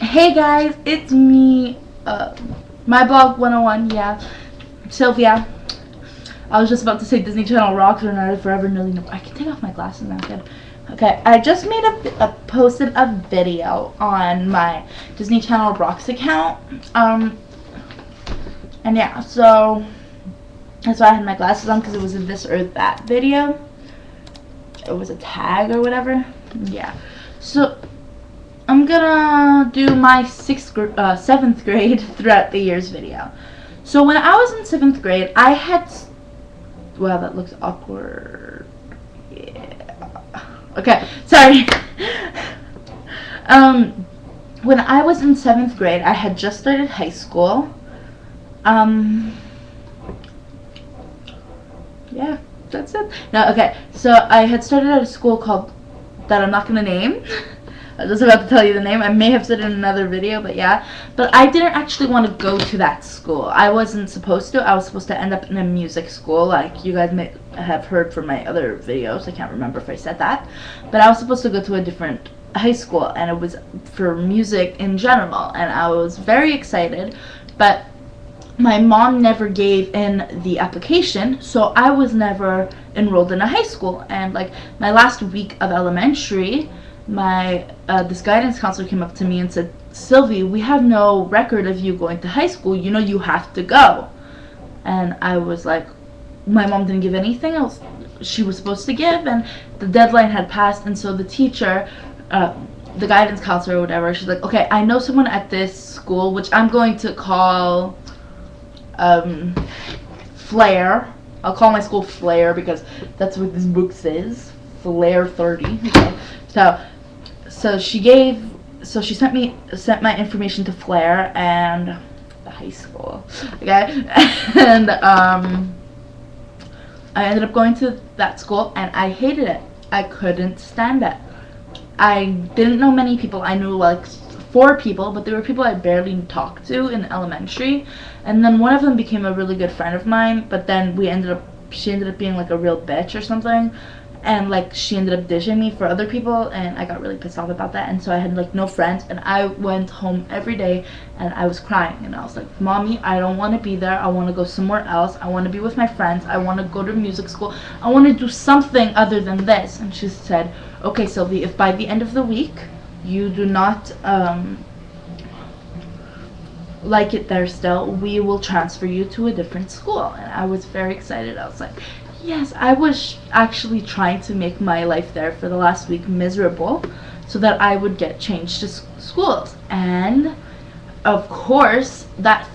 Hey guys, it's me, my blog 101, yeah, Sylvia. I was just about to say Disney Channel rocks or not forever nearly no. I can take off my glasses now, good. Okay, I just made posted a video on my Disney Channel rocks account, and yeah, so that's why I had my glasses on, because it was a this or that video. It was a tag or whatever, yeah, so I'm gonna do my 7th grade throughout the years video. So when I was in 7th grade, I had, well, that looks awkward. Yeah. Okay, sorry. When I was in 7th grade, I had just started high school. Yeah, that's it. No, okay. So I had started at a school called, that I'm not gonna name. I was about to tell you the name. I may have said it in another video, but yeah. But I didn't actually want to go to that school. I wasn't supposed to. I was supposed to end up in a music school, like you guys may have heard from my other videos. I can't remember if I said that. But I was supposed to go to a different high school, and it was for music in general. And I was very excited, but my mom never gave in the application, so I was never enrolled in a high school. And like my last week of elementary, this guidance counselor came up to me and said, "Sylvie, we have no record of you going to high school. You know you have to go." And I was like, my mom didn't give anything else she was supposed to give, and the deadline had passed. And so the teacher, the guidance counselor or whatever, she's like, "Okay, I know someone at this school," which I'm going to call Flair. I'll call my school Flair because that's what this book says, Flair 30. Okay. So she sent my information to Flair and the high school. Okay. And I ended up going to that school, and I hated it. I couldn't stand it. I didn't know many people. I knew like 4 people, but there were people I barely talked to in elementary. And then one of them became a really good friend of mine, but then she ended up being like a real bitch or something. And like she ended up dishing me for other people, and I got really pissed off about that. And so I had like no friends, and I went home every day and I was crying, and I was like, "Mommy, I don't want to be there. I want to go somewhere else. I want to be with my friends. I want to go to music school. I want to do something other than this." And she said, "Okay, Sylvie, if by the end of the week you do not like it there still, we will transfer you to a different school." And I was very excited. I was like, yes, I was actually trying to make my life there for the last week miserable so that I would get changed to schools. And of course, that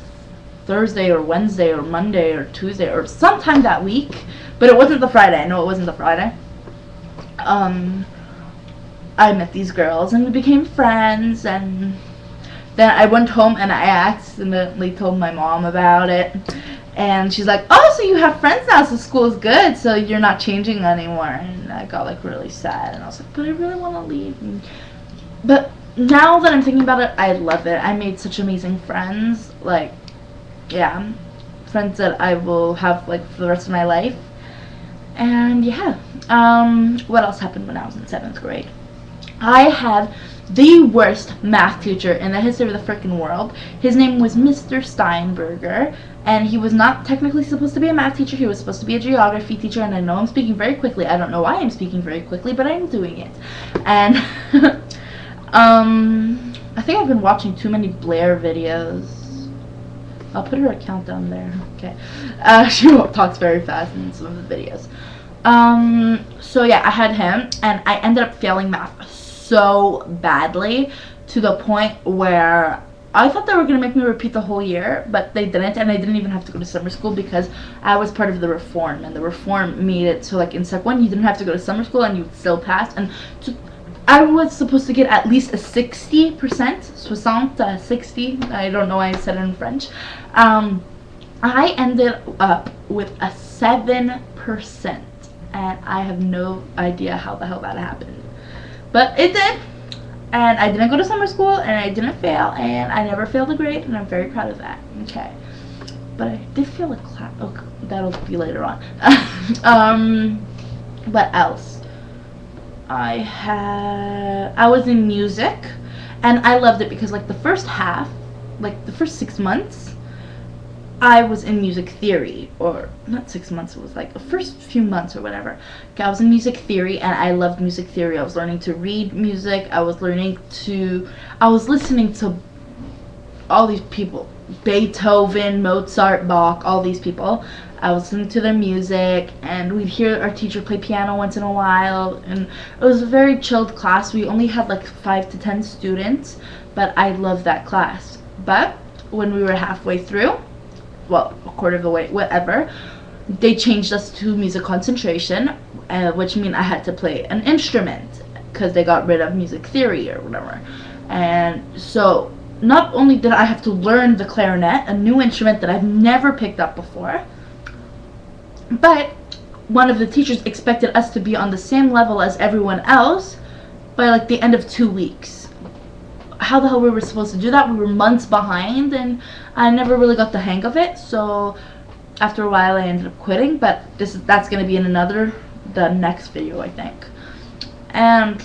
Thursday or Wednesday or Monday or Tuesday or sometime that week, but it wasn't the Friday. I know it wasn't the Friday. I met these girls and we became friends, and then I went home and I accidentally told my mom about it. And she's like, "Oh, so you have friends now, so school's good, so you're not changing anymore." And I got like really sad, and I was like, "But I really want to leave." But now that I'm thinking about it, I love it. I made such amazing friends, like, yeah, friends that I will have like for the rest of my life. And yeah, what else happened when I was in 7th grade? I had the worst math teacher in the history of the freaking world. His name was Mr. Steinberger, and he was not technically supposed to be a math teacher. He was supposed to be a geography teacher, and I know I'm speaking very quickly. I don't know why I'm speaking very quickly, but I'm doing it. And I think I've been watching too many Blair videos. I'll put her account down there. Okay. She talks very fast in some of the videos. So yeah, I had him, and I ended up failing math so badly to the point where I thought they were going to make me repeat the whole year, but they didn't, and I didn't even have to go to summer school because I was part of the reform, and the reform made it so like in Sec 1 you didn't have to go to summer school and you would still pass. And I was supposed to get at least a 60%, 60, I don't know why I said it in French. I ended up with a 7%, and I have no idea how the hell that happened. But it did, and I didn't go to summer school, and I didn't fail, and I never failed a grade, and I'm very proud of that. Okay, but I did fail a class. Okay, that'll be later on. What else? I was in music, And I loved it because like the first half, like the first 6 months, I was in music theory, or not 6 months, it was like the first few months or whatever. I was in music theory and I loved music theory. I was learning to read music. I was listening to all these people, Beethoven, Mozart, Bach, all these people. I was listening to their music, and we'd hear our teacher play piano once in a while, and it was a very chilled class. We only had like 5 to 10 students, but I loved that class. But when we were halfway through, well, a quarter of the way, whatever, they changed us to music concentration, which meant I had to play an instrument because they got rid of music theory or whatever. And so not only did I have to learn the clarinet, a new instrument that I've never picked up before, but one of the teachers expected us to be on the same level as everyone else by like the end of 2 weeks. How the hell we were supposed to do that? We were months behind, and I never really got the hang of it. So after a while, I ended up quitting. But that's gonna be in the next video, I think. And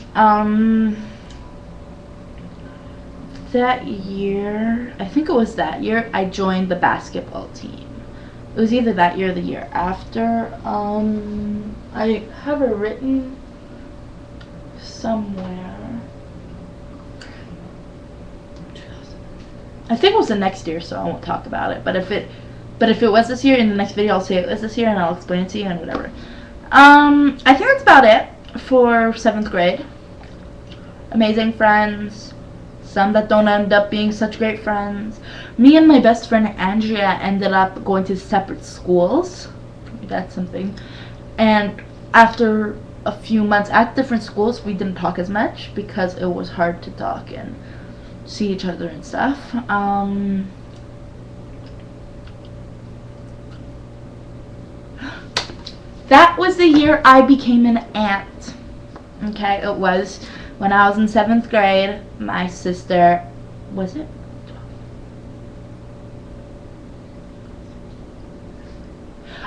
that year, I think it was that year, I joined the basketball team. It was either that year or the year after. I have it written somewhere. I think it was the next year, so I won't talk about it. But if it was this year, in the next video I'll say it was this year and I'll explain it to you and whatever. I think that's about it for 7th grade. Amazing friends. Some that don't end up being such great friends. Me and my best friend Andrea ended up going to separate schools. That's something. And after a few months at different schools, we didn't talk as much because it was hard to talk and see each other and stuff. That was the year I became an aunt. Okay, it was when I was in 7th grade. My sister, was it?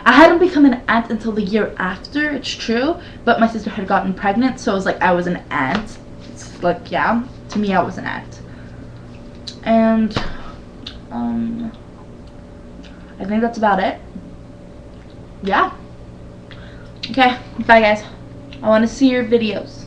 I hadn't become an aunt until the year after, it's true, but my sister had gotten pregnant, so it was like I was an aunt. It's like, yeah, to me I was an aunt. And I think that's about it. Yeah. Okay, bye guys. I want to see your videos.